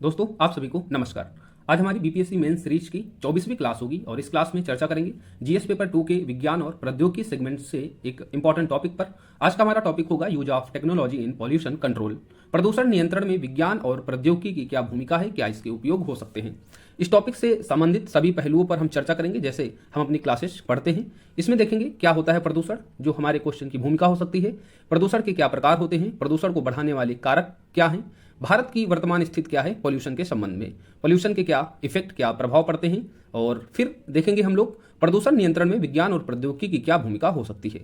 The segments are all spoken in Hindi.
दोस्तों आप सभी को नमस्कार। आज हमारी बीपीएससी मेंस सीरीज की 24वीं क्लास होगी और इस क्लास में चर्चा करेंगे जीएस पेपर 2 के विज्ञान और प्रौद्योगिकी सेगमेंट से एक इंपॉर्टेंट टॉपिक पर। आज का हमारा टॉपिक होगा use of technology in pollution control. प्रदूषण नियंत्रण में विज्ञान और प्रौद्योगिकी की क्या भूमिका है, क्या इसके उपयोग हो सकते हैं। इस टॉपिक से संबंधित सभी पहलुओं पर हम चर्चा करेंगे जैसे हम अपनी क्लासेस पढ़ते हैं। इसमें देखेंगे क्या होता है प्रदूषण, जो हमारे क्वेश्चन की भूमिका हो सकती है, प्रदूषण के क्या प्रकार होते हैं, प्रदूषण को बढ़ाने वाले कारक क्या हैं, भारत की वर्तमान स्थिति क्या है पॉल्यूशन के संबंध में, पॉल्यूशन के क्या इफेक्ट, क्या प्रभाव पड़ते हैं, और फिर देखेंगे हम लोग प्रदूषण नियंत्रण में विज्ञान और प्रौद्योगिकी की क्या भूमिका हो सकती है।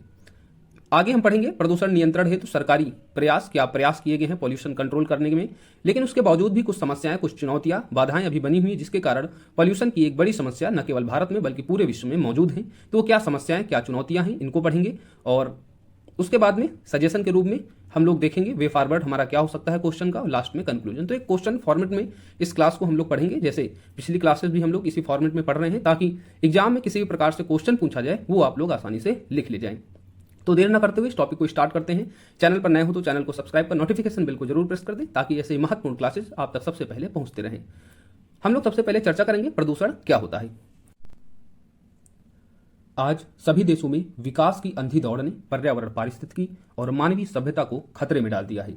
आगे हम पढ़ेंगे प्रदूषण नियंत्रण हेतु सरकारी प्रयास, क्या प्रयास किए गए हैं पॉल्यूशन कंट्रोल करने में, लेकिन उसके बावजूद भी कुछ समस्याएं, कुछ चुनौतियां, बाधाएं अभी बनी हुई, जिसके कारण पॉल्यूशन की एक बड़ी समस्या न केवल भारत में बल्कि पूरे विश्व में मौजूद है। तो वो क्या समस्याएं, क्या चुनौतियां हैं, इनको पढ़ेंगे। और उसके बाद में सजेशन के रूप में हम लोग देखेंगे वे फॉरवर्ड हमारा क्या हो सकता है क्वेश्चन का, और लास्ट में कंक्लूजन। तो एक क्वेश्चन फॉर्मेट में इस क्लास को हम लोग पढ़ेंगे, जैसे पिछली क्लासेस भी हम लोग इसी फॉर्मेट में पढ़ रहे हैं, ताकि एग्जाम में किसी भी प्रकार से क्वेश्चन पूछा जाए वो आप लोग आसानी से लिख ले जाएं। तो देर न करते हुए इस टॉपिक को स्टार्ट करते हैं। चैनल पर नए हो तो चैनल को सब्सक्राइब कर नोटिफिकेशन बिल को जरूर प्रेस कर दें, ताकि ऐसे महत्वपूर्ण क्लासेस आप तक सबसे पहले पहुंचते रहें। हम लोग सबसे पहले चर्चा करेंगे प्रदूषण क्या होता है। आज सभी देशों में विकास की अंधी दौड़ ने पर्यावरण, पारिस्थितिकी और मानवीय सभ्यता को खतरे में डाल दिया है।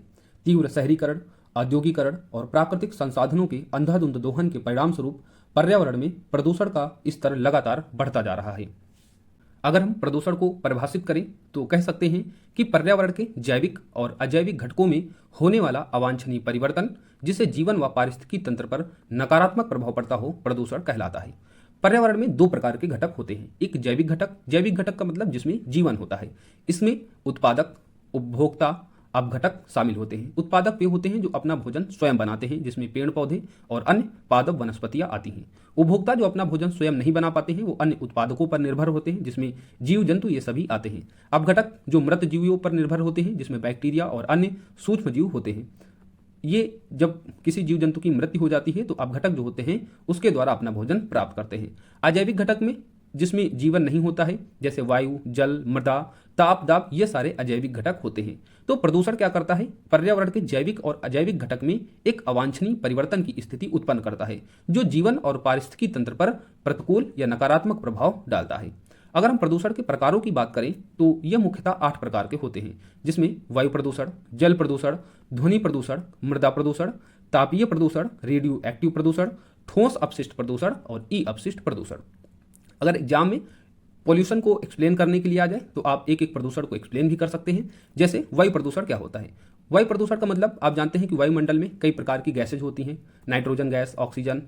तीव्र शहरीकरण, औद्योगिकरण और प्राकृतिक संसाधनों के अंधाधुंध दोहन के परिणाम स्वरूप पर्यावरण में प्रदूषण का स्तर लगातार बढ़ता जा रहा है। अगर हम प्रदूषण को परिभाषित करें तो कह सकते हैं कि पर्यावरण के जैविक और अजैविक घटकों में होने वाला अवांछनीय परिवर्तन, जिससे जीवन व पारिस्थितिकी तंत्र पर नकारात्मक प्रभाव पड़ता हो, प्रदूषण कहलाता है। पर्यावरण में दो प्रकार के घटक होते हैं। एक जैविक घटक, जैविक घटक का मतलब जिसमें जीवन होता है। इसमें उत्पादक, उपभोक्ता, अपघटक शामिल होते हैं। उत्पादक वे होते हैं जो अपना भोजन स्वयं बनाते हैं, जिसमें पेड़ पौधे और अन्य पादप वनस्पतियां आती हैं। उपभोक्ता जो अपना भोजन स्वयं नहीं बना पाते हैं, वो अन्य उत्पादकों पर निर्भर होते हैं, जिसमें जीव जंतु ये सभी आते हैं। अपघटक जो मृत जीवियों पर निर्भर होते हैं, जिसमें बैक्टीरिया और अन्य सूक्ष्म जीव होते हैं। ये जब किसी जीव जंतु की मृत्यु हो जाती है तो अपघटक जो होते हैं उसके द्वारा अपना भोजन प्राप्त करते हैं। अजैविक घटक में जिसमें जीवन नहीं होता है, जैसे वायु, जल, मृदा, ताप, दाब, ये सारे अजैविक घटक होते हैं। तो प्रदूषण क्या करता है, पर्यावरण के जैविक और अजैविक घटक में एक अवांछनीय परिवर्तन की स्थिति उत्पन्न करता है, जो जीवन और पारिस्थितिकी तंत्र पर प्रतिकूल या नकारात्मक प्रभाव डालता है। अगर हम प्रदूषण के प्रकारों की बात करें तो यह मुख्यतः 8 प्रकार के होते हैं, जिसमें वायु प्रदूषण, जल प्रदूषण, ध्वनि प्रदूषण, मृदा प्रदूषण, तापीय प्रदूषण, रेडियो एक्टिव प्रदूषण, ठोस अपशिष्ट प्रदूषण और ई अपशिष्ट प्रदूषण। अगर एग्जाम में पॉल्यूशन को एक्सप्लेन करने के लिए आ जाए तो आप एक एक प्रदूषण को एक्सप्लेन भी कर सकते हैं। जैसे वायु प्रदूषण क्या होता है। वायु प्रदूषण का मतलब आप जानते हैं कि वायुमंडल में कई प्रकार की गैसेज होती हैं। Nitrogen gas, oxygen,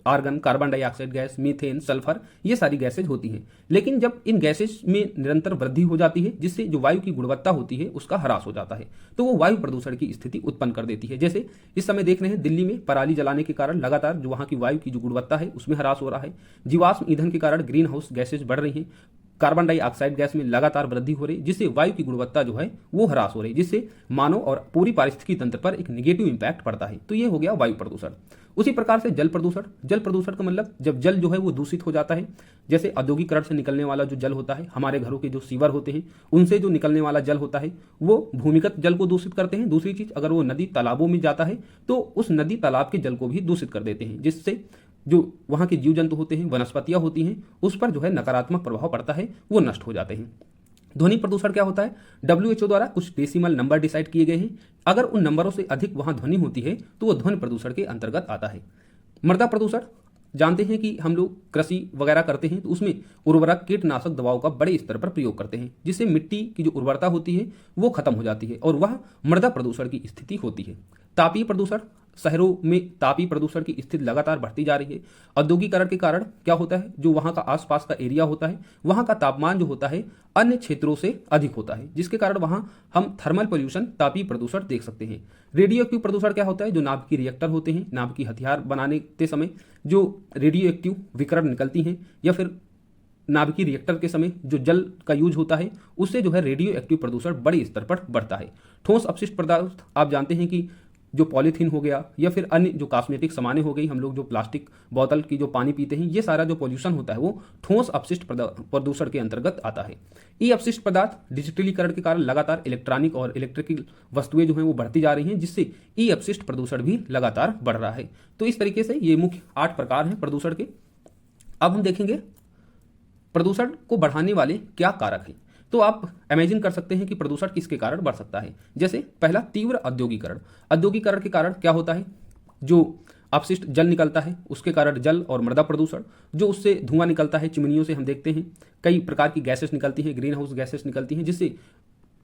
argon, carbon dioxide gas, methane, sulphur, ये सारी गैसेज होती हैं। लेकिन जब इन गैसेज में निरंतर वृद्धि हो जाती है, जिससे जो वायु की गुणवत्ता होती है उसका ह्रास हो जाता है, तो वो वायु प्रदूषण की स्थिति उत्पन्न कर देती है। जैसे इस समय देख रहे हैं दिल्ली में पराली जलाने के कारण लगातार जो वहाँ की वायु की जो गुणवत्ता है उसमें ह्रास हो रहा है। जीवाश्म ईंधन के कारण ग्रीन हाउस गैसेज बढ़ रही हैं। कार्बन डाइऑक्साइड गैस में लगातार वृद्धि हो रही, जिससे वायु की गुणवत्ता जो है वो ह्रास हो रही, जिससे मानव और पूरी पारिस्थितिकी तंत्र पर एक नेगेटिव इंपैक्ट पड़ता है। तो ये हो गया वायु प्रदूषण। उसी प्रकार से जल प्रदूषण। जल प्रदूषण का मतलब जब जल जो है वो दूषित हो जाता है। जैसे औद्योगिकरण से निकलने वाला जो जल होता है, हमारे घरों के जो सीवर होते हैं उनसे जो निकलने वाला जल होता है वो भूमिगत जल को दूषित करते हैं। दूसरी चीज, अगर वो नदी तालाबों में जाता है तो उस नदी तालाब के जल को भी दूषित कर देते हैं, जिससे जो वहाँ के जीव जंतु होते हैं, वनस्पतियाँ होती हैं, उस पर जो है नकारात्मक प्रभाव पड़ता है, वो नष्ट हो जाते हैं। ध्वनि प्रदूषण क्या होता है। WHO द्वारा कुछ डेसिमल नंबर डिसाइड किए गए हैं। अगर उन नंबरों से अधिक वहाँ ध्वनि होती है तो वो ध्वनि प्रदूषण के अंतर्गत आता है। मृदा प्रदूषण, जानते हैं कि हम लोग कृषि वगैरह करते हैं तो उसमें उर्वरक, कीटनाशक दवाओं का बड़े स्तर पर प्रयोग करते हैं, जिससे मिट्टी की जो उर्वरता होती है वो खत्म हो जाती है और वह मृदा प्रदूषण की स्थिति होती है। तापीय प्रदूषण, शहरों में तापीय प्रदूषण की स्थिति लगातार बढ़ती जा रही है। औद्योगिकरण के कारण क्या होता है, जो वहाँ का आसपास का एरिया होता है वहाँ का तापमान जो होता है अन्य क्षेत्रों से अधिक होता है, जिसके कारण वहाँ हम थर्मल पोल्यूशन, तापीय प्रदूषण देख सकते हैं। रेडियो एक्टिव प्रदूषण क्या होता है, जो नाभ की रिएक्टर होते हैं, नाभ की हथियार बनाने के समय जो रेडियो एक्टिव विकिरण निकलती हैं, या फिर नाभिकीय रिएक्टर के समय जो जल का यूज होता है उससे जो है रेडियो एक्टिव प्रदूषण बड़े स्तर पर बढ़ता है। ठोस अपशिष्ट पदार्थ, आप जानते हैं कि जो पॉलीथीन हो गया या फिर अन्य जो कॉस्मेटिक सामानें हो गई, हम लोग जो प्लास्टिक बोतल की जो पानी पीते हैं, ये सारा जो पॉल्यूशन होता है वो ठोस अपशिष्ट प्रदूषण के अंतर्गत आता है। ई अपशिष्ट पदार्थ डिजिटलीकरण के कारण लगातार इलेक्ट्रॉनिक और इलेक्ट्रिकल वस्तुएं जो हैं वो बढ़ती जा रही हैं, जिससे ई अपशिष्ट प्रदूषण भी लगातार बढ़ रहा है। तो इस तरीके से ये मुख्य 8 प्रकार हैं प्रदूषण के। अब हम देखेंगे प्रदूषण को बढ़ाने वाले क्या कारक हैं। तो आप इमेजिन कर सकते हैं कि प्रदूषण किसके कारण बढ़ सकता है। जैसे पहला, तीव्र औद्योगिकरण। औद्योगिकरण के कारण क्या होता है, जो अपशिष्ट जल निकलता है उसके कारण जल और मृदा प्रदूषण, जो उससे धुआं निकलता है, चिमनियों से हम देखते हैं कई प्रकार की गैसेस निकलती हैं, ग्रीन हाउस गैसेस निकलती हैं, जिससे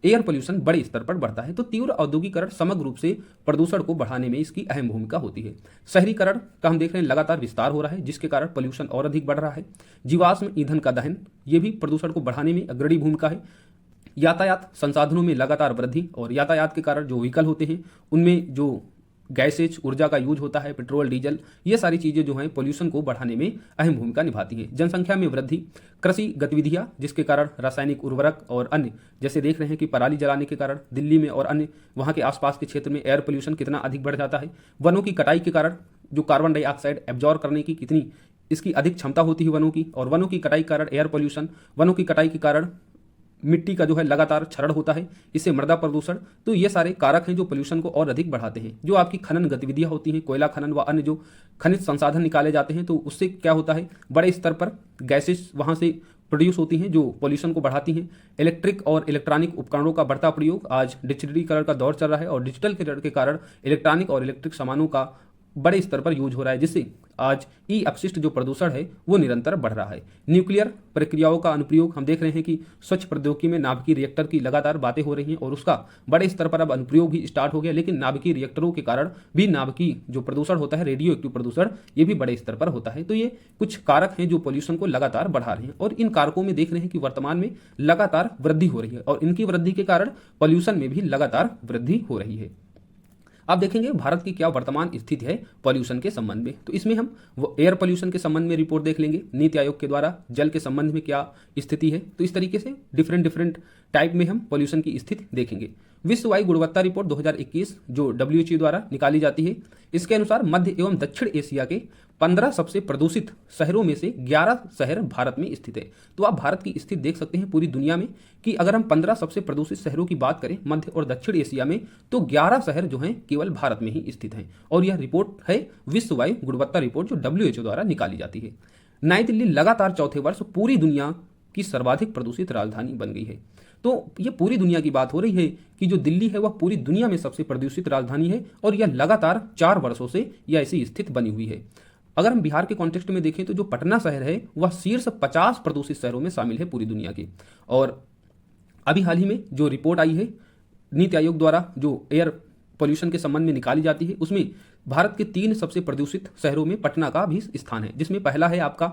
एयर पोल्यूशन बड़े स्तर पर बढ़ता है। तो तीव्र औद्योगिकरण समग्र रूप से प्रदूषण को बढ़ाने में इसकी अहम भूमिका होती है। शहरीकरण का हम देख रहे हैं लगातार विस्तार हो रहा है, जिसके कारण पोल्यूशन और अधिक बढ़ रहा है। जीवाश्म ईंधन का दहन, ये भी प्रदूषण को बढ़ाने में अग्रणी भूमिका है। यातायात संसाधनों में लगातार वृद्धि, और यातायात के कारण जो व्हीकल होते हैं उनमें जो गैसेज ऊर्जा का यूज होता है, पेट्रोल डीजल, ये सारी चीज़ें जो हैं पोल्यूशन को बढ़ाने में अहम भूमिका निभाती हैं। जनसंख्या में वृद्धि, कृषि गतिविधियां जिसके कारण रासायनिक उर्वरक और अन्य, जैसे देख रहे हैं कि पराली जलाने के कारण दिल्ली में और अन्य वहाँ के आसपास के क्षेत्र में एयर पोल्यूशन कितना अधिक बढ़ जाता है। वनों की कटाई के कारण जो कार्बन डाइऑक्साइड एब्जॉर्ब करने की कितनी इसकी अधिक क्षमता होती है वनों की, और वनों की कटाई के कारण एयर पोल्यूशन, वनों की कटाई के कारण मिट्टी का जो है लगातार क्षरण होता है, इससे मृदा प्रदूषण। तो ये सारे कारक हैं जो पोल्यूशन को और अधिक बढ़ाते हैं। जो आपकी खनन गतिविधियां होती हैं, कोयला खनन व अन्य जो खनिज संसाधन निकाले जाते हैं, तो उससे क्या होता है, बड़े स्तर पर गैसेस वहां से प्रोड्यूस होती हैं जो पोल्यूशन को बढ़ाती हैं। इलेक्ट्रिक और इलेक्ट्रॉनिक उपकरणों का बढ़ता प्रयोग, आज डिजिटलीकरण का दौर चल रहा है और डिजिटल के कारण इलेक्ट्रॉनिक और इलेक्ट्रिक सामानों का बड़े स्तर पर यूज हो रहा है, जिससे आज ई अपशिष्ट जो प्रदूषण है वो निरंतर बढ़ रहा है। न्यूक्लियर प्रक्रियाओं का अनुप्रयोग, हम देख रहे हैं कि स्वच्छ प्रौद्योगिकी में नाभिकीय रिएक्टर की लगातार बातें हो रही हैं और उसका बड़े स्तर पर अब अनुप्रयोग भी स्टार्ट हो गया। लेकिन नाभिकीय रिएक्टरों के कारण भी नाभिकीय जो प्रदूषण होता है, रेडियो एक्टिव प्रदूषण, ये भी बड़े स्तर पर होता है। तो ये कुछ कारक हैं जो पोल्यूशन को लगातार बढ़ा रहे हैं, और इन कारकों में देख रहे हैं कि वर्तमान में लगातार वृद्धि हो रही है, और इनकी वृद्धि के कारण पोल्यूशन में भी लगातार वृद्धि हो रही है। आप देखेंगे भारत की क्या वर्तमान स्थिति है पॉल्यूशन के संबंध में। तो इसमें हम वो एयर पॉल्यूशन के संबंध में रिपोर्ट देख लेंगे, नीति आयोग के द्वारा जल के संबंध में क्या स्थिति है। तो इस तरीके से डिफरेंट टाइप में हम पॉल्यूशन की स्थिति देखेंगे। विश्व वायु गुणवत्ता रिपोर्ट 2021 जो WHO द्वारा निकाली जाती है, इसके अनुसार मध्य एवं दक्षिण एशिया के 15 सबसे प्रदूषित शहरों में से 11 शहर भारत में स्थित है। तो आप भारत की स्थिति देख सकते हैं पूरी दुनिया में कि अगर हम 15 सबसे प्रदूषित शहरों की बात करें मध्य और दक्षिण एशिया में, तो 11 शहर जो हैं केवल भारत में ही स्थित हैं। और यह रिपोर्ट है विश्व वायु गुणवत्ता रिपोर्ट जो WHO द्वारा निकाली जाती है। नई दिल्ली लगातार चौथे वर्ष पूरी दुनिया की सर्वाधिक प्रदूषित राजधानी बन गई है। तो ये पूरी दुनिया की बात हो रही है कि जो दिल्ली है वह पूरी दुनिया में सबसे प्रदूषित राजधानी है, और यह लगातार 4 वर्षों से यह ऐसी स्थिति बनी हुई है। अगर हम बिहार के कॉन्टेक्स्ट में देखें तो जो पटना शहर है वह शीर्ष 50 प्रदूषित शहरों में शामिल है पूरी दुनिया के। और अभी हाल ही में जो रिपोर्ट आई है नीति आयोग द्वारा जो एयर पोल्यूशन के संबंध में निकाली जाती है, उसमें भारत के 3 सबसे प्रदूषित शहरों में पटना का भी स्थान है, जिसमें पहला है आपका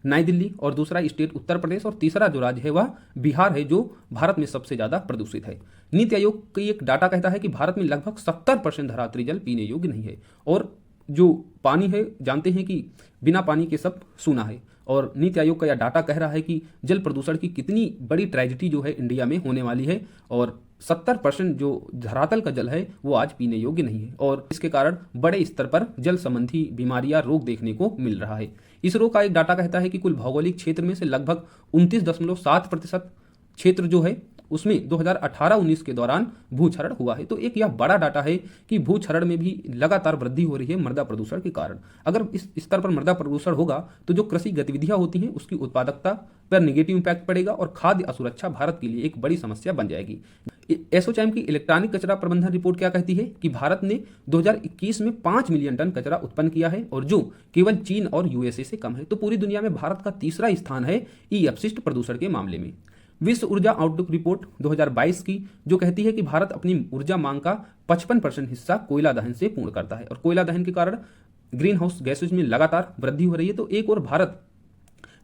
नई दिल्ली, और दूसरा स्टेट उत्तर प्रदेश, और तीसरा जो राज्य है वह बिहार है जो भारत में सबसे ज्यादा प्रदूषित है। नीति आयोग की एक डाटा कहता है कि भारत में लगभग 70% धरातली जल पीने योग्य नहीं है, और जो पानी है जानते हैं कि बिना पानी के सब सूना है। और नीति आयोग का यह डाटा कह रहा है कि जल प्रदूषण की कितनी बड़ी ट्रेजेडी जो है इंडिया में होने वाली है, और 70% जो धरातल का जल है वो आज पीने योग्य नहीं है, और इसके कारण बड़े स्तर पर जल संबंधी बीमारियां, रोग देखने को मिल रहा है। इसरो का एक डाटा कहता है कि कुल भौगोलिक क्षेत्र में से लगभग 29.7% क्षेत्र जो है उसमें 2018-19 के दौरान भूक्षरण हुआ है। तो एक यह बड़ा डाटा है कि भूक्षरण में भी लगातार वृद्धि हो रही है मृदा प्रदूषण के कारण। अगर इस स्तर पर मृदा प्रदूषण होगा तो जो कृषि गतिविधियां होती हैं उसकी उत्पादकता पर नेगेटिव इंपैक्ट पड़ेगा, और खाद्य असुरक्षा भारत के लिए एक बड़ी समस्या बन जाएगी। एसोचैम की इलेक्ट्रॉनिक कचरा प्रबंधन रिपोर्ट क्या कहती है कि भारत ने 2021 में 5 मिलियन टन कचरा उत्पन्न किया है, और जो केवल चीन और USA से कम है। तो पूरी दुनिया में भारत का तीसरा स्थान है ई अपशिष्ट प्रदूषण के मामले में। विश्व ऊर्जा आउटलुक रिपोर्ट 2022 की जो कहती है कि भारत अपनी ऊर्जा मांग का 55% हिस्सा कोयला दहन से पूर्ण करता है, और कोयला दहन के कारण ग्रीन हाउस गैसेज में लगातार वृद्धि हो रही है। तो एक और भारत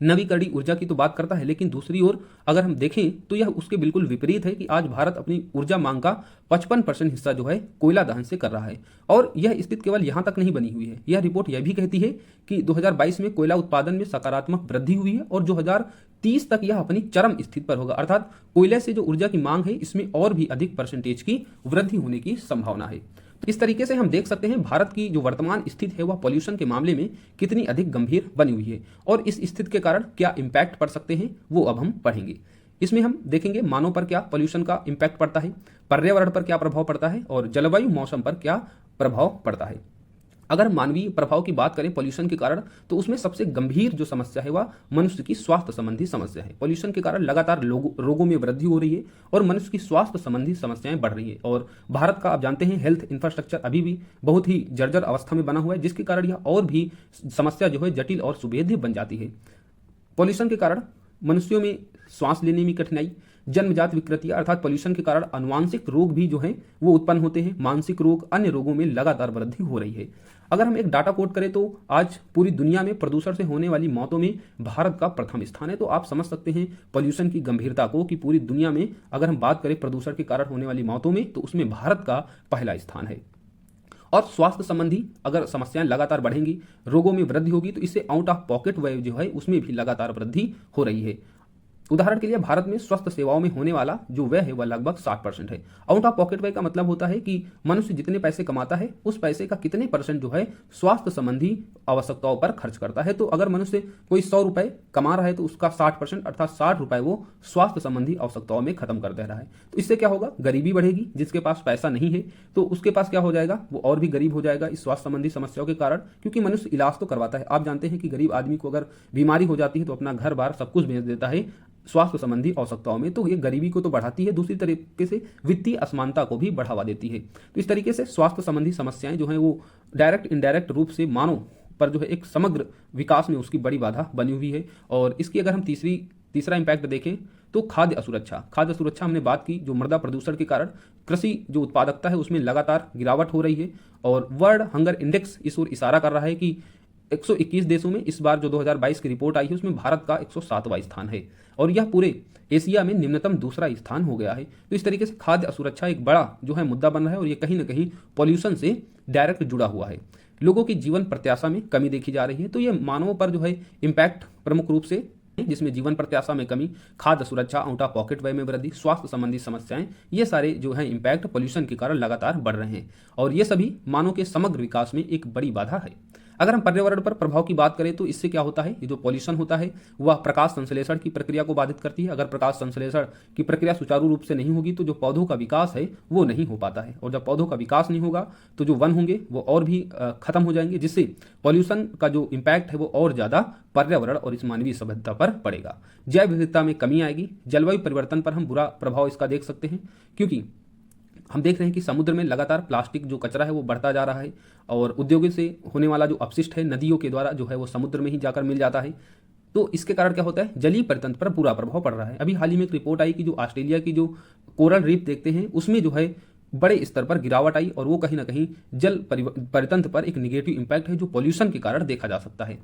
नवीकरणीय ऊर्जा की तो बात करता है, लेकिन दूसरी ओर अगर हम देखें तो यह उसके बिल्कुल विपरीत है कि आज भारत अपनी ऊर्जा मांग का 55% हिस्सा जो है कोयला दहन से कर रहा है। और यह स्थिति केवल यहां तक नहीं बनी हुई है, यह रिपोर्ट यह भी कहती है कि 2022 में कोयला उत्पादन में सकारात्मक वृद्धि हुई है, और 2030 तक यह अपनी चरम स्थिति पर होगा। अर्थात कोयले से जो ऊर्जा की मांग है इसमें और भी अधिक परसेंटेज की वृद्धि होने की संभावना है। तो इस तरीके से हम देख सकते हैं भारत की जो वर्तमान स्थिति है वह पॉल्यूशन के मामले में कितनी अधिक गंभीर बनी हुई है और इस स्थिति के कारण क्या इम्पैक्ट पड़ सकते हैं वो अब हम पढ़ेंगे। इसमें हम देखेंगे मानव पर क्या पॉल्यूशन का इम्पैक्ट पड़ता है, पर्यावरण पर क्या प्रभाव पड़ता है और जलवायु मौसम पर क्या प्रभाव पड़ता है। अगर मानवीय प्रभाव की बात करें पॉल्यूशन के कारण तो उसमें सबसे गंभीर जो समस्या है वह मनुष्य की स्वास्थ्य संबंधी समस्या है। पॉल्यूशन के कारण लगातार रोगों में वृद्धि हो रही है और मनुष्य की स्वास्थ्य संबंधी समस्याएं बढ़ रही है और भारत का आप जानते हैं हेल्थ इंफ्रास्ट्रक्चर अभी भी बहुत ही जर्जर अवस्था में बना हुआ है, जिसके कारण यह और भी समस्या जो है जटिल और सुभेद्य बन जाती है। पॉल्यूशन के कारण मनुष्यों में श्वास लेने में कठिनाई, जन्मजात विकृतियां अर्थात पॉल्यूशन के कारण आनुवांशिक रोग भी जो हैं वो उत्पन्न होते हैं, मानसिक रोग, अन्य रोगों में लगातार वृद्धि हो रही है। अगर हम एक डाटा कोट करें तो आज पूरी दुनिया में प्रदूषण से होने वाली मौतों में भारत का प्रथम स्थान है। तो आप समझ सकते हैं पॉल्यूशन की गंभीरता को कि पूरी दुनिया में अगर हम बात करें प्रदूषण के कारण होने वाली मौतों में तो उसमें भारत का पहला स्थान है। और स्वास्थ्य संबंधी अगर समस्याएं लगातार बढ़ेंगी, रोगों में वृद्धि होगी तो इससे आउट ऑफ पॉकेट व्यय जो है उसमें भी लगातार वृद्धि हो रही है। उदाहरण के लिए भारत में स्वास्थ्य सेवाओं में होने वाला जो व्यय है वह लगभग 60% है। आउट ऑफ पॉकेट व्यय का मतलब होता है कि मनुष्य जितने पैसे कमाता है उस पैसे का कितने % जो है स्वास्थ्य संबंधी आवश्यकताओं पर खर्च करता है। तो अगर मनुष्य कोई 100 रुपए कमा रहा है तो उसका 60% अर्थात 60 रुपए वो स्वास्थ्य संबंधी आवश्यकताओं में खत्म कर दे रहा है। तो इससे क्या होगा, गरीबी बढ़ेगी। जिसके पास पैसा नहीं है तो उसके पास क्या हो जाएगा, वो और भी गरीब हो जाएगा इस स्वास्थ्य संबंधी समस्याओं के कारण, क्योंकि मनुष्य इलाज तो करवाता है। आप जानते हैं कि गरीब आदमी को अगर बीमारी हो जाती है तो अपना घर बार सब कुछ बेच देता है स्वास्थ्य संबंधी आवश्यकताओं में। तो ये गरीबी को तो बढ़ाती है, दूसरी तरीके से वित्तीय असमानता को भी बढ़ावा देती है। तो इस तरीके से स्वास्थ्य संबंधी समस्याएं जो हैं वो डायरेक्ट इनडायरेक्ट रूप से मानव पर जो है एक समग्र विकास में उसकी बड़ी बाधा बनी हुई है। और इसकी अगर हम तीसरा इम्पैक्ट देखें तो खाद्य असुरक्षा हमने बात की, जो मृदा प्रदूषण के कारण कृषि जो उत्पादकता है उसमें लगातार गिरावट हो रही है और वर्ल्ड हंगर इंडेक्स इस ओर इशारा कर रहा है कि 121 देशों में इस बार जो 2022 की रिपोर्ट आई है उसमें भारत का 107वां स्थान है और यह पूरे एशिया में निम्नतम दूसरा स्थान हो गया है। तो इस तरीके से खाद्य असुरक्षा एक बड़ा जो है मुद्दा बन रहा है और ये कहीं ना कहीं पॉल्यूशन से डायरेक्ट जुड़ा हुआ है। लोगों की जीवन प्रत्याशा में कमी देखी जा रही है, तो ये मानवों पर जो है इम्पैक्ट प्रमुख रूप से, जिसमें जीवन प्रत्याशा में कमी, खाद्य सुरक्षा, आउट ऑफ पॉकेट व्यय में वृद्धि, स्वास्थ्य संबंधी समस्याएं, ये सारे जो है इम्पैक्ट पॉल्यूशन के कारण लगातार बढ़ रहे हैं और ये सभी मानव के समग्र विकास में एक बड़ी बाधा है। अगर हम पर्यावरण पर प्रभाव की बात करें तो इससे क्या होता है, ये जो पॉल्यूशन होता है वह प्रकाश संश्लेषण की प्रक्रिया को बाधित करती है। अगर प्रकाश संश्लेषण की प्रक्रिया सुचारू रूप से नहीं होगी तो जो पौधों का विकास है वो नहीं हो पाता है और जब पौधों का विकास नहीं होगा तो जो वन होंगे वो और भी खत्म हो जाएंगे, जिससे पॉल्यूशन का जो इम्पैक्ट है वो और ज़्यादा पर्यावरण और इस मानवीय सभ्यता पर पड़ेगा। जैव विविधता में कमी आएगी। जलवायु परिवर्तन पर हम बुरा प्रभाव इसका देख सकते हैं, क्योंकि हम देख रहे हैं कि समुद्र में लगातार प्लास्टिक जो कचरा है वो बढ़ता जा रहा है और उद्योगों से होने वाला जो अपशिष्ट है नदियों के द्वारा जो है वो समुद्र में ही जाकर मिल जाता है। तो इसके कारण क्या होता है, जलीय परितंत्र पर बुरा प्रभाव पड़ रहा है। अभी हाल ही में एक रिपोर्ट आई कि जो ऑस्ट्रेलिया की जो कोरल रीफ देखते हैं उसमें जो है बड़े स्तर पर गिरावट आई और वो कहीं ना कहीं जल परितंत्र पर एक निगेटिव इम्पैक्ट है जो पॉल्यूशन के कारण देखा जा सकता है।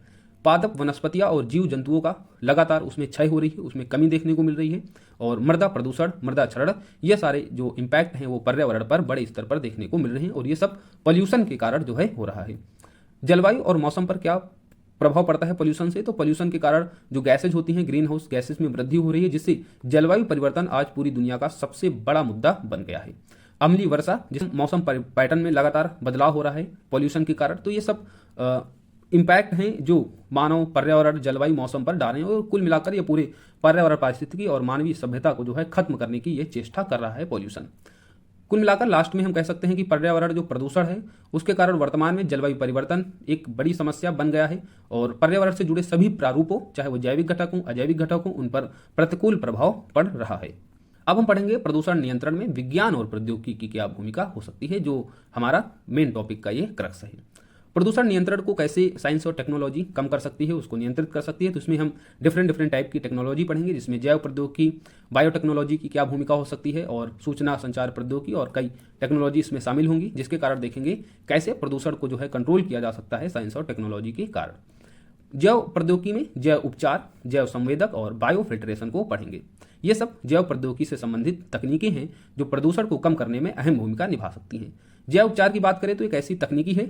पादप वनस्पतियां और जीव जंतुओं का लगातार उसमें क्षय हो रही है, उसमें कमी देखने को मिल रही है और मृदा प्रदूषण, मृदा क्षरण, ये सारे जो इम्पैक्ट हैं वो पर्यावरण पर बड़े स्तर पर देखने को मिल रहे हैं और ये सब पॉल्यूशन के कारण जो है हो रहा है। जलवायु और मौसम पर क्या प्रभाव पड़ता है पॉल्यूशन से, तो पॉल्यूशन के कारण जो गैसेज होती हैं, ग्रीन हाउस गैसेज में वृद्धि हो रही है, जिससे जलवायु परिवर्तन आज पूरी दुनिया का सबसे बड़ा मुद्दा बन गया है। अम्लीय वर्षा, जिस मौसम पैटर्न में लगातार बदलाव हो रहा है पॉल्यूशन के कारण, तो ये सब इम्पैक्ट हैं जो मानव, पर्यावरण, जलवायु, मौसम पर डाल रहे हैं और कुल मिलाकर ये पूरे पर्यावरण, पारिस्थितिकी और मानवीय सभ्यता को जो है खत्म करने की ये चेष्टा कर रहा है पॉल्यूशन। कुल मिलाकर लास्ट में हम कह सकते हैं कि पर्यावरण जो प्रदूषण है उसके कारण वर्तमान में जलवायु परिवर्तन एक बड़ी समस्या बन गया है और पर्यावरण से जुड़े सभी प्रारूपों, चाहे वो जैविक घटक हों, अजैविक घटक हों, उन पर प्रतिकूल प्रभाव पड़ रहा है। अब हम पढ़ेंगे प्रदूषण नियंत्रण में विज्ञान और प्रौद्योगिकी की क्या भूमिका हो सकती है, जो हमारा मेन टॉपिक का ये क्रक्स है। प्रदूषण नियंत्रण को कैसे साइंस और टेक्नोलॉजी कम कर सकती है, उसको नियंत्रित कर सकती है। तो इसमें हम डिफरेंट टाइप की टेक्नोलॉजी पढ़ेंगे, जिसमें जैव प्रौद्योगिकी, बायोटेक्नोलॉजी की क्या भूमिका हो सकती है और सूचना संचार प्रौद्योगिकी और कई टेक्नोलॉजी इसमें शामिल होंगी, जिसके कारण देखेंगे कैसे प्रदूषण को जो है कंट्रोल किया जा सकता है साइंस और टेक्नोलॉजी के कारण। जैव प्रौद्योगिकी में जैव उपचार, जैव संवेदक और बायो फिल्ट्रेशन को पढ़ेंगे। ये सब जैव प्रौद्योगिकी से संबंधित तकनीकें हैं जो प्रदूषण को कम करने में अहम भूमिका निभा सकती हैं। जैव उपचार की बात करें तो एक ऐसी तकनीकी है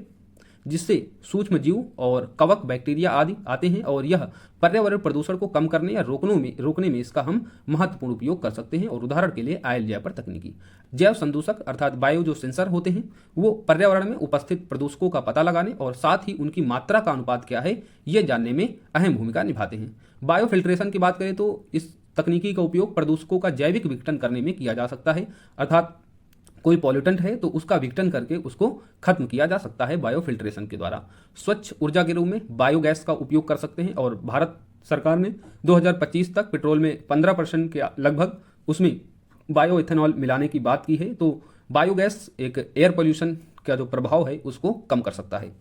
जिससे सूक्ष्म जीव और कवक बैक्टीरिया आदि आते हैं और यह पर्यावरण प्रदूषण को कम करने या रोकने में इसका हम महत्वपूर्ण उपयोग कर सकते हैं। और उदाहरण के लिए आयल जैपर तकनीकी जैव संदूषक अर्थात बायो जो सेंसर होते हैं वो पर्यावरण में उपस्थित प्रदूषकों का पता लगाने और साथ ही उनकी मात्रा का अनुपात क्या है ये जानने में अहम भूमिका निभाते हैं। बायो फिल्ट्रेशन की बात करें तो इस तकनीकी का उपयोग प्रदूषकों का जैविक विघटन करने में किया जा सकता है, अर्थात कोई पॉल्यूटेंट है तो उसका विघटन करके उसको खत्म किया जा सकता है बायो फिल्ट्रेशन के द्वारा। स्वच्छ ऊर्जा के रूप में बायोगैस का उपयोग कर सकते हैं और भारत सरकार ने 2025 तक पेट्रोल में 15% के लगभग उसमें बायो इथेनॉल मिलाने की बात की है। तो बायोगैस एक एयर पोल्यूशन का जो प्रभाव है उसको कम कर सकता है।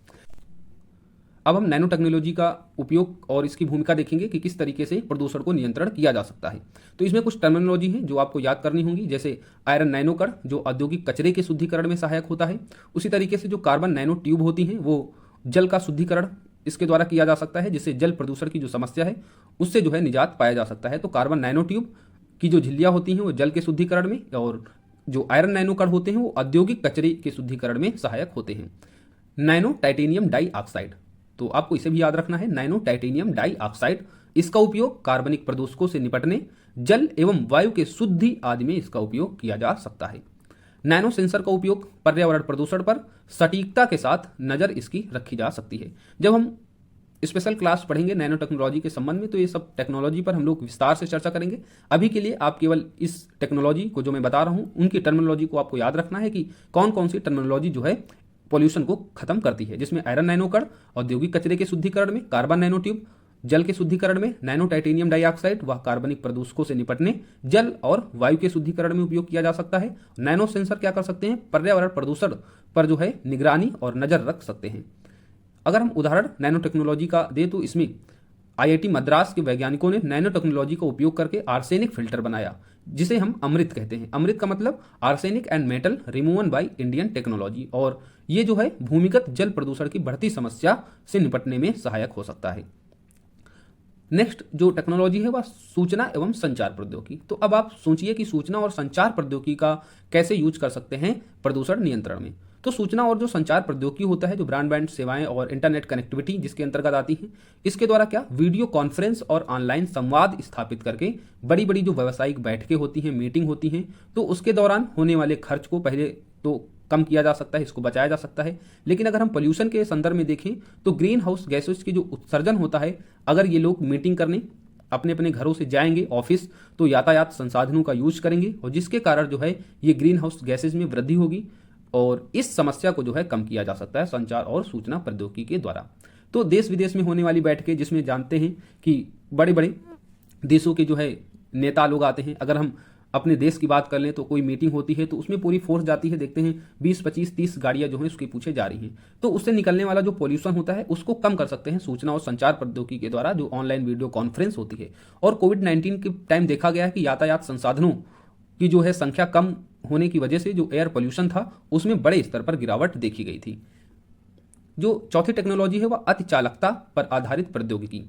अब हम नैनो टेक्नोलॉजी का उपयोग और इसकी भूमिका देखेंगे कि किस तरीके से प्रदूषण को नियंत्रण किया जा सकता है। तो इसमें कुछ टर्मिनोलॉजी है जो आपको याद करनी होगी, जैसे आयरन नैनो कण जो औद्योगिक कचरे के शुद्धिकरण में सहायक होता है। उसी तरीके से जो कार्बन नैनो ट्यूब होती हैं वो जल का शुद्धिकरण इसके द्वारा किया जा सकता है, जिससे जल प्रदूषण की जो समस्या है उससे जो है निजात पाया जा सकता है। तो कार्बन नैनो ट्यूब की जो झिल्लियाँ होती हैं वो जल के शुद्धिकरण में, और जो आयरन नैनो कण होते हैं वो औद्योगिक कचरे के शुद्धिकरण में सहायक होते हैं। नैनो टाइटेनियम डाइऑक्साइड, तो आपको इसे भी याद रखना है, नैनो टाइटेनियम डाइऑक्साइड। इसका उपयोग कार्बनिक प्रदूषकों से निपटने, जल एवं वायु के शुद्धि आदि में इसका उपयोग किया जा सकता है। नैनो सेंसर का उपयोग पर्यावरण प्रदूषण पर सटीकता के साथ नजर इसकी रखी जा सकती है। जब हम स्पेशल क्लास पढ़ेंगे नैनो टेक्नोलॉजी के संबंध में तो ये सब टेक्नोलॉजी पर हम लोग विस्तार से चर्चा करेंगे। अभी के लिए आप केवल इस टेक्नोलॉजी को जो मैं बता रहा हूँ उनकी टर्मिनोलॉजी को आपको याद रखना है कि कौन कौन सी टर्मिनोलॉजी जो है पॉल्यूशन को खत्म करती है, जिसमें आयरन नैनो कण औद्योगिक कचरे के शुद्धिकरण में, कार्बन नैनो ट्यूब जल के शुद्धिकरण में, नैनो टाइटेनियम डाइऑक्साइड वह कार्बनिक प्रदूषकों से निपटने, जल और वायु के शुद्धिकरण में उपयोग किया जा सकता है। नैनो सेंसर क्या कर सकते हैं, पर्यावरण प्रदूषण पर जो है निगरानी और नजर रख सकते हैं। अगर हम उदाहरण नैनो टेक्नोलॉजी का दें तो इसमें आईआईटी मद्रास के वैज्ञानिकों ने नैनो टेक्नोलॉजी का उपयोग करके आर्सेनिक फिल्टर बनाया, जिसे हम अमृत कहते हैं। अमृत का मतलब arsenic and metal removal by Indian technology, और ये जो है भूमिगत जल प्रदूषण की बढ़ती समस्या से निपटने में सहायक हो सकता है। नेक्स्ट जो टेक्नोलॉजी है वह सूचना एवं संचार प्रौद्योगिकी। तो अब आप सोचिए कि सूचना और संचार प्रौद्योगिकी का कैसे यूज कर सकते हैं प्रदूषण नियंत्रण में। तो सूचना और जो संचार प्रौद्योगिकी होता है, जो ब्रॉडबैंड सेवाएं और इंटरनेट कनेक्टिविटी जिसके अंतर्गत आती है, इसके द्वारा क्या वीडियो कॉन्फ्रेंस और ऑनलाइन संवाद स्थापित करके बड़ी बड़ी जो व्यावसायिक बैठकें होती हैं, मीटिंग होती हैं, तो उसके दौरान होने वाले खर्च को पहले तो कम किया जा सकता है, इसको बचाया जा सकता है। लेकिन अगर हम पोल्यूशन के संदर्भ में देखें तो ग्रीन हाउस गैसेज की जो उत्सर्जन होता है, अगर ये लोग मीटिंग करने अपने अपने घरों से जाएंगे ऑफिस, तो यातायात संसाधनों का यूज करेंगे और जिसके कारण जो है ये ग्रीन हाउस गैसेज में वृद्धि होगी, और इस समस्या को जो है कम किया जा सकता है संचार और सूचना प्रौद्योगिकी के द्वारा। तो देश विदेश में होने वाली बैठकें जिसमें जानते हैं कि बड़े बड़े देशों के जो है नेता लोग आते हैं, अगर हम अपने देश की बात कर लें तो कोई मीटिंग होती है तो उसमें पूरी फोर्स जाती है, देखते हैं 20, 25, 30 गाड़ियां जो हैं उसके पीछे जा रही हैं, तो उससे निकलने वाला जो पॉल्यूशन होता है उसको कम कर सकते हैं सूचना और संचार प्रौद्योगिकी के द्वारा, जो ऑनलाइन वीडियो कॉन्फ्रेंस होती है। और कोविड-19 के टाइम देखा गया है कि यातायात संसाधनों की जो है संख्या कम होने की वजह से जो एयर पोल्यूशन था उसमें बड़े स्तर पर गिरावट देखी गई थी। जो चौथी टेक्नोलॉजी है वह अतिचालकता पर आधारित प्रौद्योगिकी।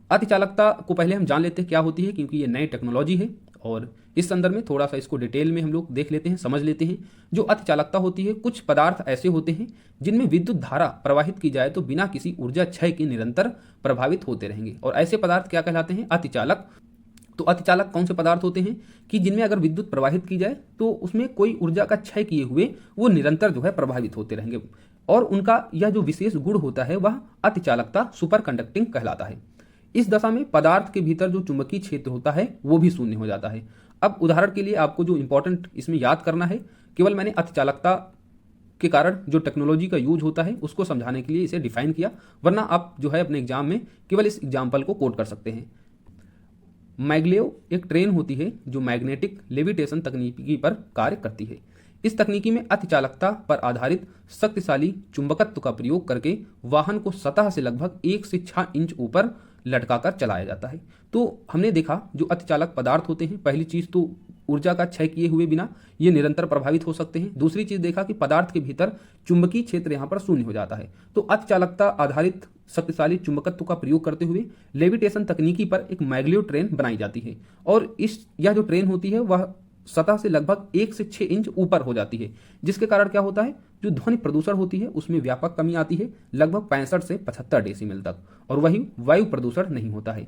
अतिचालकता को पहले हम जान लेते हैं क्या होती है, क्योंकि ये नई टेक्नोलॉजी है और इस संदर्भ में थोड़ा सा इसको डिटेल में हम लोग देख लेते हैं, समझ लेते हैं। जो अतिचालकता होती है, कुछ पदार्थ ऐसे होते हैं जिनमें विद्युत धारा प्रवाहित की जाए तो बिना किसी ऊर्जा क्षय के निरंतर प्रभावित होते रहेंगे, और ऐसे पदार्थ क्या कहलाते हैं, अतिचालक। तो अतिचालक कौन से पदार्थ होते हैं कि जिनमें अगर विद्युत प्रवाहित की जाए तो उसमें कोई ऊर्जा का क्षय किए हुए वो निरंतर जो है प्रभावित होते रहेंगे, और उनका यह जो विशेष गुण होता है वह अतिचालकता सुपर कंडक्टिंग कहलाता है। इस दशा में पदार्थ के भीतर जो चुंबकीय क्षेत्र होता है वो भी शून्य हो जाता है। अब उदाहरण के लिए आपको जो इंपॉर्टेंट इसमें याद करना है, केवल मैंने अतिचालकता के कारण जो टेक्नोलॉजी का यूज होता है उसको समझाने के लिए इसे डिफाइन किया, वरना आप जो है अपने एग्जाम में केवल इस एग्जाम्पल को कोट कर सकते हैं। मैग्लेव एक ट्रेन होती है जो मैग्नेटिक लेविटेशन तकनीकी पर कार्य करती है। इस तकनीकी में अतिचालकता पर आधारित शक्तिशाली चुंबकत्व का प्रयोग करके वाहन को सतह से लगभग 1 से 6 इंच ऊपर लटकाकर चलाया जाता है। तो हमने देखा जो अतिचालक पदार्थ होते हैं, पहली चीज तो ऊर्जा का क्षय किए हुए बिना ये निरंतर प्रभावित हो सकते हैं। दूसरी चीज देखा कि पदार्थ के भीतर चुंबकीय क्षेत्र यहाँ पर शून्य हो जाता है। तो अतिचालकता आधारित शक्तिशाली चुंबकत्व का प्रयोग करते हुए लेविटेशन तकनीकी पर एक मैग्लेव ट्रेन बनाई जाती है, और यह जो ट्रेन होती है वह सतह से लगभग 1 से 6 इंच ऊपर हो जाती है, जिसके कारण क्या होता है, जो ध्वनि प्रदूषण होती है उसमें व्यापक कमी आती है, लगभग 65 से 75 डेसिबल तक। और वही वायु प्रदूषण नहीं होता है,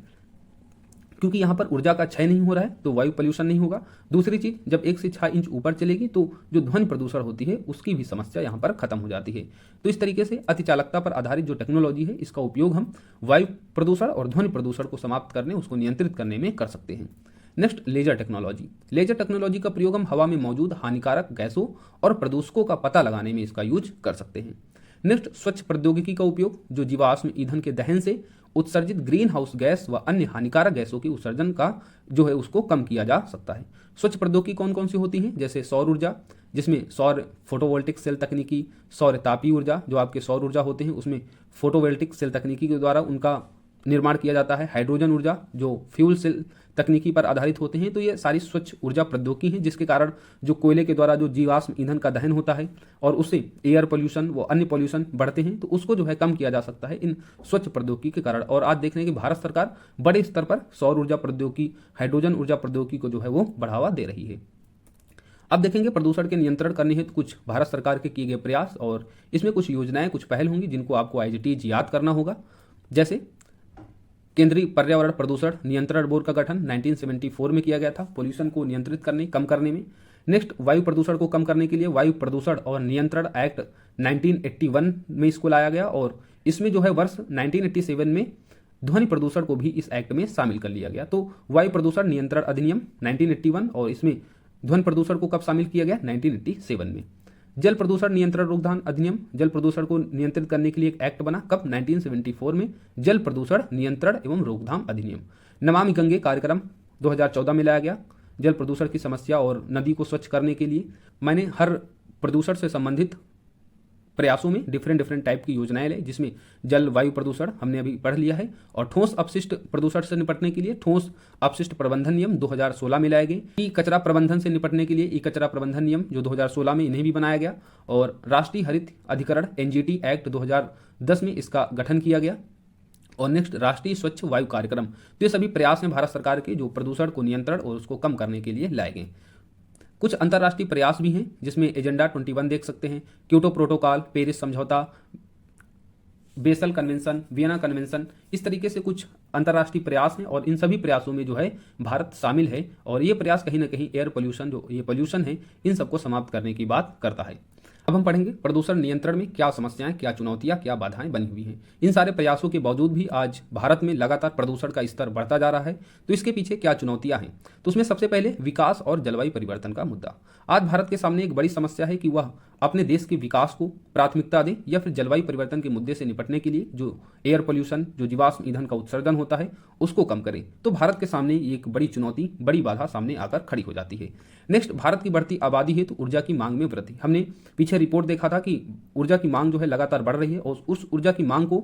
क्योंकि यहाँ पर ऊर्जा का क्षय नहीं हो रहा है तो वायु पोल्यूशन नहीं होगा। दूसरी चीज, जब 1 से 6 इंच ऊपर चलेगी तो जो ध्वनि प्रदूषण होती है उसकी भी समस्या यहाँ पर खत्म हो जाती है। तो इस तरीके से अतिचालकता पर आधारित जो टेक्नोलॉजी है इसका उपयोग हम वायु प्रदूषण और ध्वनि प्रदूषण को समाप्त करने, उसको नियंत्रित करने में कर सकते हैं। Next, laser technology. Laser technology का प्रयोग हम हवा में मौजूद हानिकारक गैसों और प्रदूषकों का पता लगाने में इसका यूज कर सकते हैं। नेक्स्ट, स्वच्छ प्रौद्योगिकी का उपयोग, जो जीवाश्म ईंधन के दहन से उत्सर्जित ग्रीन हाउस गैस व अन्य हानिकारक गैसों के उत्सर्जन का जो है उसको कम किया जा सकता है। स्वच्छ प्रौद्योगिकी कौन कौन सी होती हैं? जैसे सौर ऊर्जा, जिसमें सौर फोटोवोल्टिक सेल तकनीकी, सौर तापीय ऊर्जा, जो आपके सौर ऊर्जा होते हैं उसमें फोटोवोल्टिक सेल तकनीकी के द्वारा उनका निर्माण किया जाता है। हाइड्रोजन ऊर्जा, जो फ्यूल सेल तकनीकी पर आधारित होते हैं। तो ये सारी स्वच्छ ऊर्जा प्रौद्योगिकी हैं, जिसके कारण जो कोयले के द्वारा जो जीवाश्म ईंधन का दहन होता है और उससे एयर पोल्यूशन व अन्य पोल्यूशन बढ़ते हैं, तो उसको जो है कम किया जा सकता है इन स्वच्छ प्रौद्योगिकी के कारण। और आज देख रहे हैं कि भारत सरकार बड़े स्तर पर सौर ऊर्जा प्रौद्योगिकी, हाइड्रोजन ऊर्जा प्रौद्योगिकी को जो है वो बढ़ावा दे रही है। अब देखेंगे प्रदूषण के नियंत्रण करने हेतु कुछ भारत सरकार के किए गए प्रयास, और इसमें कुछ योजनाएं, कुछ पहल होंगी जिनको आपको IGTs याद करना होगा। जैसे केंद्रीय पर्यावरण प्रदूषण नियंत्रण बोर्ड का गठन 1974 में किया गया था, पोल्यूशन को नियंत्रित करने, कम करने में। नेक्स्ट, वायु प्रदूषण को कम करने के लिए वायु प्रदूषण और नियंत्रण एक्ट 1981 में इसको लाया गया, और इसमें जो है वर्ष 1987 में ध्वनि प्रदूषण को भी इस एक्ट में शामिल कर लिया गया। तो वायु प्रदूषण नियंत्रण अधिनियम 1981, और इसमें ध्वनि प्रदूषण को कब शामिल किया गया? 1987 में। जल प्रदूषण नियंत्रण रोकथाम अधिनियम, जल प्रदूषण को नियंत्रित करने के लिए एक एक्ट बना, कब? 1974 में, जल प्रदूषण नियंत्रण एवं रोकथाम अधिनियम। नमामि गंगे कार्यक्रम 2014 में लाया गया, जल प्रदूषण की समस्या और नदी को स्वच्छ करने के लिए। मैंने हर प्रदूषण से संबंधित प्रयासों में डिफरेंट टाइप की योजनाएं ली, जिसमें जल वायु प्रदूषण हमने अभी पढ़ लिया है, और ठोस अपशिष्ट प्रदूषण से निपटने के लिए ठोस अपशिष्ट प्रबंधन नियम 2016 में लाए गए। ई कचरा प्रबंधन से निपटने के लिए ई कचरा प्रबंधन नियम जो 2016 में, इन्हें भी बनाया गया, और राष्ट्रीय हरित अधिकरण NGT एक्ट 2010 में इसका गठन किया गया। और नेक्स्ट, राष्ट्रीय स्वच्छ वायु कार्यक्रम। तो ये सभी प्रयास हैं भारत सरकार के जो प्रदूषण को नियंत्रण और उसको कम करने के लिए लाए गए। कुछ अंतर्राष्ट्रीय प्रयास भी हैं, जिसमें एजेंडा 21 देख सकते हैं, क्योटो प्रोटोकॉल, पेरिस समझौता, बेसल कन्वेंशन, वियना कन्वेंशन, इस तरीके से कुछ अंतर्राष्ट्रीय प्रयास हैं, और इन सभी प्रयासों में जो है भारत शामिल है, और ये प्रयास कहीं ना कहीं एयर पोल्यूशन, जो ये पोल्यूशन है, इन सबको समाप्त करने की बात करता है। अब हम पढ़ेंगे प्रदूषण नियंत्रण में क्या समस्याएं, क्या चुनौतियां, क्या बाधाएं बनी हुई हैं। इन सारे प्रयासों के बावजूद भी आज भारत में लगातार प्रदूषण का स्तर बढ़ता जा रहा है, तो इसके पीछे क्या चुनौतियां हैं? तो उसमें सबसे पहले विकास और जलवायु परिवर्तन का मुद्दा। आज भारत के सामने एक बड़ी समस्या है कि वह अपने देश के विकास को प्राथमिकता दे, या फिर जलवायु परिवर्तन के मुद्दे से निपटने के लिए जो एयर पोल्यूशन, जो जीवाश्म ईंधन का उत्सर्जन होता है, उसको कम करे। तो भारत के सामने एक बड़ी चुनौती, बड़ी बाधा सामने आकर खड़ी हो जाती है। नेक्स्ट, भारत की बढ़ती आबादी है तो ऊर्जा की मांग में वृद्धि। हमने पीछे रिपोर्ट देखा था कि ऊर्जा की मांग जो है लगातार बढ़ रही है, और उस ऊर्जा की मांग को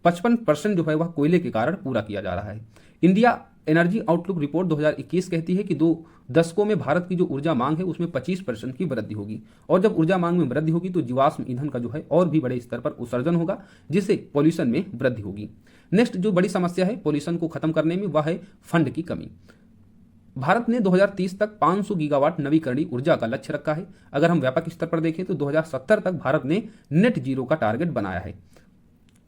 55% जो है वह कोयले के कारण पूरा किया जा रहा है। इंडिया एनर्जी आउटलुक रिपोर्ट 2021 कहती है कि 2 दशकों में भारत की जो ऊर्जा मांग है उसमें 25% की वृद्धि होगी, और जब ऊर्जा मांग में वृद्धि होगी तो जीवाश्म ईंधन का जो है और भी बड़े स्तर पर उत्सर्जन होगा, जिससे पॉल्यूशन में वृद्धि होगी। नेक्स्ट, जो बड़ी समस्या है पॉल्यूशन को खत्म करने में, वह है फंड की कमी। भारत ने 2030 तक 500 गीगावाट नवीकरणीय ऊर्जा का लक्ष्य रखा है। अगर हम व्यापक स्तर पर देखें तो 2070 तक भारत ने नेट जीरो का टारगेट बनाया है,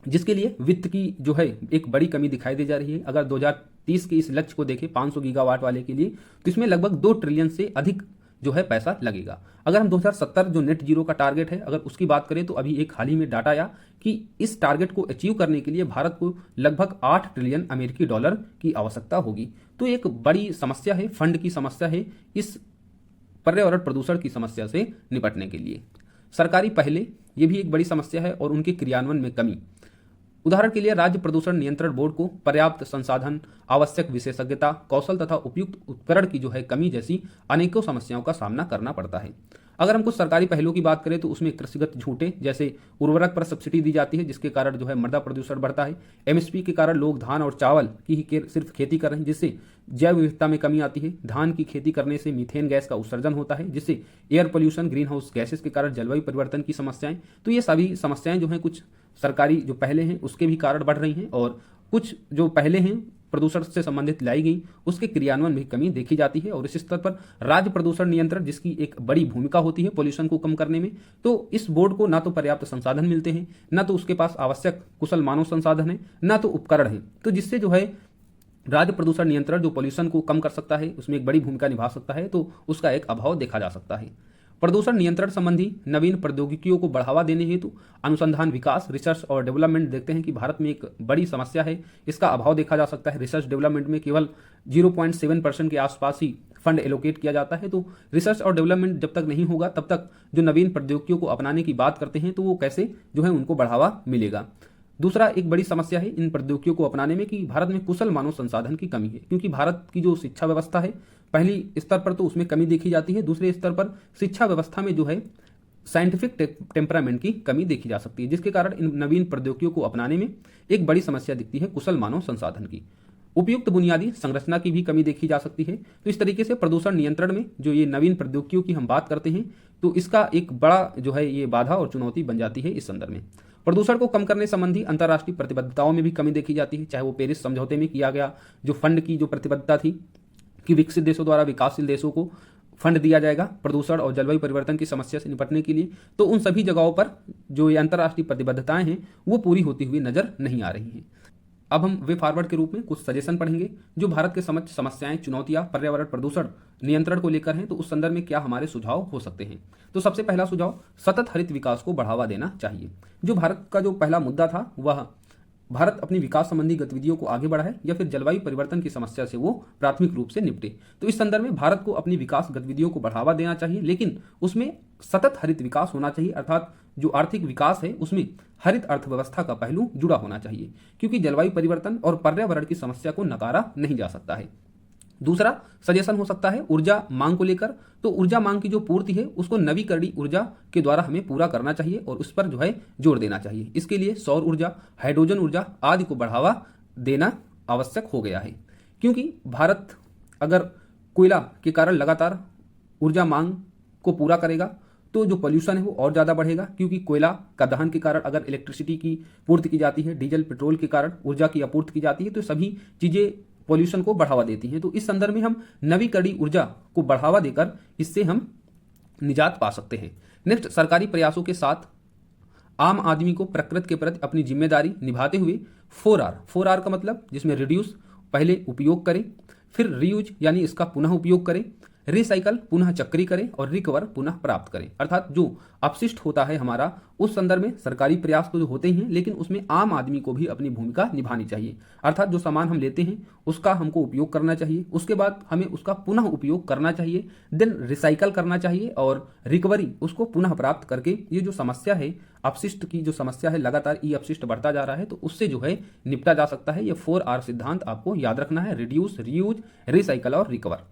जिसके लिए वित्त की जो है एक बड़ी कमी दिखाई दे जा रही है। अगर 2030 के इस लक्ष्य को देखें 500 गीगावाट वाले के लिए, तो इसमें लगभग 2 ट्रिलियन से अधिक जो है पैसा लगेगा। अगर हम 2070 जो नेट जीरो का टारगेट है, अगर उसकी बात करें तो अभी एक हाल ही में डाटा आया कि इस टारगेट को अचीव करने के लिए भारत को लगभग 8 ट्रिलियन अमेरिकी डॉलर की आवश्यकता होगी। तो एक बड़ी समस्या है, फंड की समस्या है इस पर्यावरण प्रदूषण की समस्या से निपटने के लिए। सरकारी पहले, ये भी एक बड़ी समस्या है, और उनके क्रियान्वयन में कमी। उदाहरण के लिए राज्य प्रदूषण नियंत्रण बोर्ड को पर्याप्त संसाधन, आवश्यक विशेषज्ञता, कौशल तथा उपयुक्त उपकरण की जो है कमी जैसी अनेकों समस्याओं का सामना करना पड़ता है। अगर हम कुछ सरकारी पहलों की बात करें तो उसमें कृषिगत छूटें, जैसे उर्वरक पर सब्सिडी दी जाती है, जिसके कारण जो है मृदा प्रदूषण बढ़ता है। MSP के कारण लोग धान और चावल की ही सिर्फ खेती कर रहे हैं, जिससे जैव विविधता में कमी आती है। धान की खेती करने से मीथेन गैस का उत्सर्जन होता है, जिससे air pollution, green house gases के कारण जलवायु परिवर्तन की समस्याएं। तो ये सभी समस्याएं जो हैं कुछ सरकारी जो पहले हैं उसके भी कारण बढ़ रही हैं, और कुछ जो पहले हैं प्रदूषण से संबंधित लाई गई उसके क्रियान्वयन में कमी देखी जाती है। और इस स्तर पर राज्य प्रदूषण नियंत्रण, जिसकी एक बड़ी भूमिका होती है पोल्यूशन को कम करने में, तो इस बोर्ड को ना तो पर्याप्त संसाधन मिलते हैं, ना तो उसके पास आवश्यक कुशल मानव संसाधन है, ना तो उपकरण है। तो जिससे जो है राज्य प्रदूषण नियंत्रण जो पोल्यूशन को कम कर सकता है, उसमें एक बड़ी भूमिका निभा सकता है, तो उसका एक अभाव देखा जा सकता है। प्रदूषण नियंत्रण संबंधी नवीन प्रौद्योगिकियों को बढ़ावा देने हेतु अनुसंधान विकास, रिसर्च और डेवलपमेंट देखते हैं कि भारत में एक बड़ी समस्या है, इसका अभाव देखा जा सकता है। रिसर्च डेवलपमेंट में केवल 0.7% के आसपास ही फंड एलोकेट किया जाता है। तो रिसर्च और डेवलपमेंट जब तक नहीं होगा तब तक जो नवीन प्रौद्योगिकियों को अपनाने की बात करते हैं तो वो कैसे जो है उनको बढ़ावा मिलेगा। दूसरा एक बड़ी समस्या है इन प्रौद्योगिकियों को अपनाने में कि भारत में कुशल मानव संसाधन की कमी है, क्योंकि भारत की जो शिक्षा व्यवस्था है पहली स्तर पर तो उसमें कमी देखी जाती है, दूसरे स्तर पर शिक्षा व्यवस्था में जो है साइंटिफिक टेम्परामेंट की कमी देखी जा सकती है, जिसके कारण इन नवीन प्रौद्योगिकियों को अपनाने में एक बड़ी समस्या दिखती है कुशल मानव संसाधन की। उपयुक्त बुनियादी संरचना की भी कमी देखी जा सकती है। तो इस तरीके से प्रदूषण नियंत्रण में जो ये नवीन प्रौद्योगिकियों की हम बात करते हैं तो इसका एक बड़ा जो है ये बाधा और चुनौती बन जाती है इस संदर्भ में। प्रदूषण को कम करने संबंधी अंतर्राष्ट्रीय प्रतिबद्धताओं में भी कमी देखी जाती है, चाहे वो पेरिस समझौते में किया गया जो फंड की जो प्रतिबद्धता थी कि विकसित देशों द्वारा विकासशील देशों को फंड दिया जाएगा प्रदूषण और जलवायु परिवर्तन की समस्या से निपटने के लिए, तो उन सभी जगहों पर जो ये अंतर्राष्ट्रीय प्रतिबद्धताएं हैं वो पूरी होती हुई नजर नहीं आ रही हैं। अब हम वे फॉरवर्ड के रूप में कुछ सजेशन पढ़ेंगे जो भारत के समक्ष समस्याएं, चुनौतियां पर्यावरण प्रदूषण नियंत्रण को लेकर हैं, तो उस संदर्भ में क्या हमारे सुझाव हो सकते हैं। तो सबसे पहला सुझाव, सतत हरित विकास को बढ़ावा देना चाहिए। जो भारत का जो पहला मुद्दा था वह भारत अपनी विकास संबंधी गतिविधियों को आगे बढ़ाए या फिर जलवायु परिवर्तन की समस्या से वो प्राथमिक रूप से निपटे। तो इस संदर्भ में भारत को अपनी विकास गतिविधियों को बढ़ावा देना चाहिए, लेकिन उसमें सतत हरित विकास होना चाहिए, अर्थात जो आर्थिक विकास है उसमें हरित अर्थव्यवस्था का पहलू जुड़ा होना चाहिए, क्योंकि जलवायु परिवर्तन और पर्यावरण की समस्या को नकारा नहीं जा सकता है। दूसरा सजेशन हो सकता है ऊर्जा मांग को लेकर। तो ऊर्जा मांग की जो पूर्ति है उसको नवीकरणीय ऊर्जा के द्वारा हमें पूरा करना चाहिए और उस पर जो है जोर देना चाहिए। इसके लिए सौर ऊर्जा, हाइड्रोजन ऊर्जा आदि को बढ़ावा देना आवश्यक हो गया है, क्योंकि भारत अगर कोयला के कारण लगातार ऊर्जा मांग को पूरा करेगा तो जो पोल्यूशन है वो और ज़्यादा बढ़ेगा, क्योंकि कोयला का दहन के कारण अगर इलेक्ट्रिसिटी की पूर्ति की जाती है, डीजल पेट्रोल के कारण ऊर्जा की आपूर्ति की जाती है, तो सभी चीज़ें पोल्यूशन को बढ़ावा देती हैं। तो इस संदर्भ में हम नवीकरणीय ऊर्जा को बढ़ावा देकर इससे हम निजात पा सकते हैं। नेक्स्ट, सरकारी प्रयासों के साथ आम आदमी को प्रकृति के प्रति अपनी जिम्मेदारी निभाते हुए 4R का मतलब जिसमें रिड्यूस पहले उपयोग करें, फिर रीयूज यानी इसका पुनः उपयोग करें, रिसाइकल पुनः चक्री करें और रिकवर पुनः प्राप्त करें। अर्थात जो अपशिष्ट होता है हमारा उस संदर्भ में सरकारी प्रयास तो जो होते ही हैं, लेकिन उसमें आम आदमी को भी अपनी भूमिका निभानी चाहिए। अर्थात जो सामान हम लेते हैं उसका हमको उपयोग करना चाहिए, उसके बाद हमें उसका पुनः उपयोग करना चाहिए, देन रिसाइकल करना चाहिए और रिकवरी उसको पुनः प्राप्त करके ये जो समस्या है अपशिष्ट की जो समस्या है, लगातार ई अपशिष्ट बढ़ता जा रहा है, तो उससे जो है निपटा जा सकता है। ये 4R सिद्धांत आपको याद रखना है, रिड्यूस, रीयूज, रिसाइकल और रिकवर।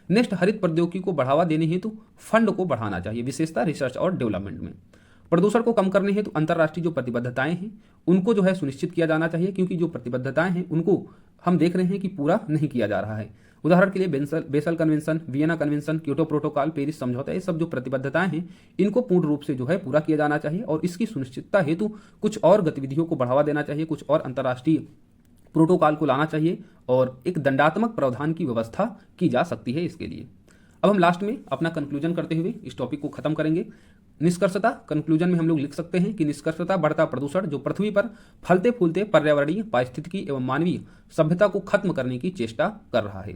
नेक्स्ट, हरित प्रौद्योगिकी को बढ़ावा देने हेतु फंड को बढ़ाना चाहिए, विशेषता रिसर्च और डेवलपमेंट में। प्रदूषण को कम करने हेतु अंतर्राष्ट्रीय जो प्रतिबद्धताएं हैं उनको जो है सुनिश्चित किया जाना चाहिए, क्योंकि जो प्रतिबद्धताएं हैं उनको हम देख रहे हैं कि पूरा नहीं किया जा रहा है। उदाहरण के लिए basal convention, Vienna convention, Kyoto protocol, Paris समझौता, ये सब जो प्रतिबद्धताएं हैं इनको पूर्ण रूप से जो है पूरा किया जाना चाहिए और इसकी सुनिश्चितता हेतु कुछ और गतिविधियों को बढ़ावा देना चाहिए, कुछ और अंतर्राष्ट्रीय प्रोटोकॉल को लाना चाहिए और एक दंडात्मक प्रावधान की व्यवस्था की जा सकती है इसके लिए। अब हम लास्ट में अपना कंक्लूजन करते हुए इस टॉपिक को खत्म करेंगे। निष्कर्षता, कंक्लूजन में हम लोग लिख सकते हैं कि निष्कर्षता, बढ़ता प्रदूषण जो पृथ्वी पर फलते फूलते पर्यावरणीय, पारिस्थितिकी एवं मानवीय सभ्यता को खत्म करने की चेष्टा कर रहा है।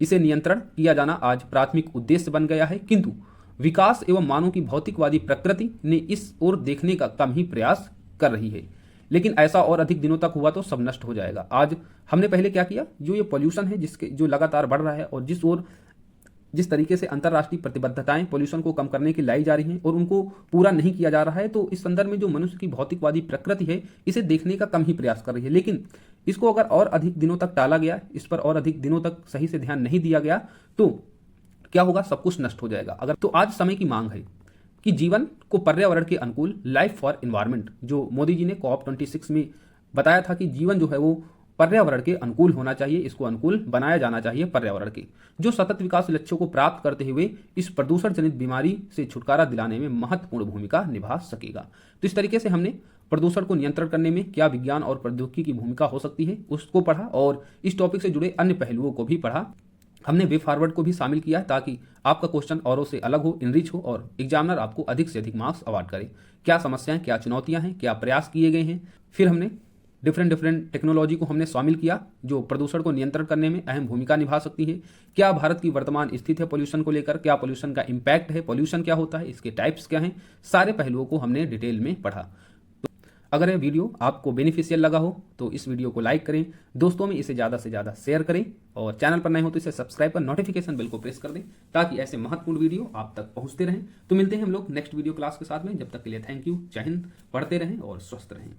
इसे नियंत्रण किया जाना आज प्राथमिक उद्देश्य बन गया है, किंतु विकास एवं मानव की भौतिकवादी प्रकृति ने इस ओर देखने का कम ही प्रयास कर रही है। लेकिन ऐसा और अधिक दिनों तक हुआ तो सब नष्ट हो जाएगा। आज हमने पहले क्या किया, जो ये पोल्यूशन है जिसके जो लगातार बढ़ रहा है और जिस तरीके से अंतर्राष्ट्रीय प्रतिबद्धताएं पोल्यूशन को कम करने की लाई जा रही हैं और उनको पूरा नहीं किया जा रहा है, तो इस संदर्भ में जो मनुष्य की भौतिकवादी प्रकृति है इसे देखने का कम ही प्रयास कर रही है। लेकिन इसको अगर और अधिक दिनों तक टाला गया, इस पर और अधिक दिनों तक सही से ध्यान नहीं दिया गया तो क्या होगा, सब कुछ नष्ट हो जाएगा। अगर तो आज समय की मांग है कि जीवन को पर्यावरण के अनुकूल, लाइफ फॉर एनवायरनमेंट, जो मोदी जी ने COP26 में बताया था कि जीवन जो है वो पर्यावरण के अनुकूल होना चाहिए, इसको अनुकूल बनाया जाना चाहिए पर्यावरण के, जो सतत विकास लक्ष्यों को प्राप्त करते हुए इस प्रदूषण जनित बीमारी से छुटकारा दिलाने में महत्वपूर्ण भूमिका निभा सकेगा। तो इस तरीके से हमने प्रदूषण को नियंत्रण करने में क्या विज्ञान और प्रौद्योगिकी की भूमिका हो सकती है उसको पढ़ा, और इस टॉपिक से जुड़े अन्य पहलुओं को भी पढ़ा। हमने वे फॉरवर्ड को भी शामिल किया ताकि आपका क्वेश्चन औरों से अलग हो, इनरिच हो और एग्जामिनर आपको अधिक से अधिक मार्क्स अवार्ड करे। क्या समस्याएं, क्या चुनौतियां हैं, क्या प्रयास किए गए हैं। फिर हमने डिफरेंट टेक्नोलॉजी को हमने शामिल किया जो प्रदूषण को नियंत्रण करने में अहम भूमिका निभा सकती है। क्या भारत की वर्तमान स्थिति है पोल्यूशन को लेकर, क्या पोल्यूशन का इम्पैक्ट है, पोल्यूशन क्या होता है, इसके टाइप्स क्या हैं, सारे पहलुओं को हमने डिटेल में पढ़ा। अगर यह वीडियो आपको बेनिफिशियल लगा हो तो इस वीडियो को लाइक करें, दोस्तों में इसे ज़्यादा से ज़्यादा शेयर करें, और चैनल पर नए हो तो इसे सब्सक्राइब कर नोटिफिकेशन बेल को प्रेस कर दें ताकि ऐसे महत्वपूर्ण वीडियो आप तक पहुंचते रहें। तो मिलते हैं हम लोग नेक्स्ट वीडियो क्लास के साथ में, जब तक के लिए थैंक यू, जय हिंद, पढ़ते रहें और स्वस्थ रहें।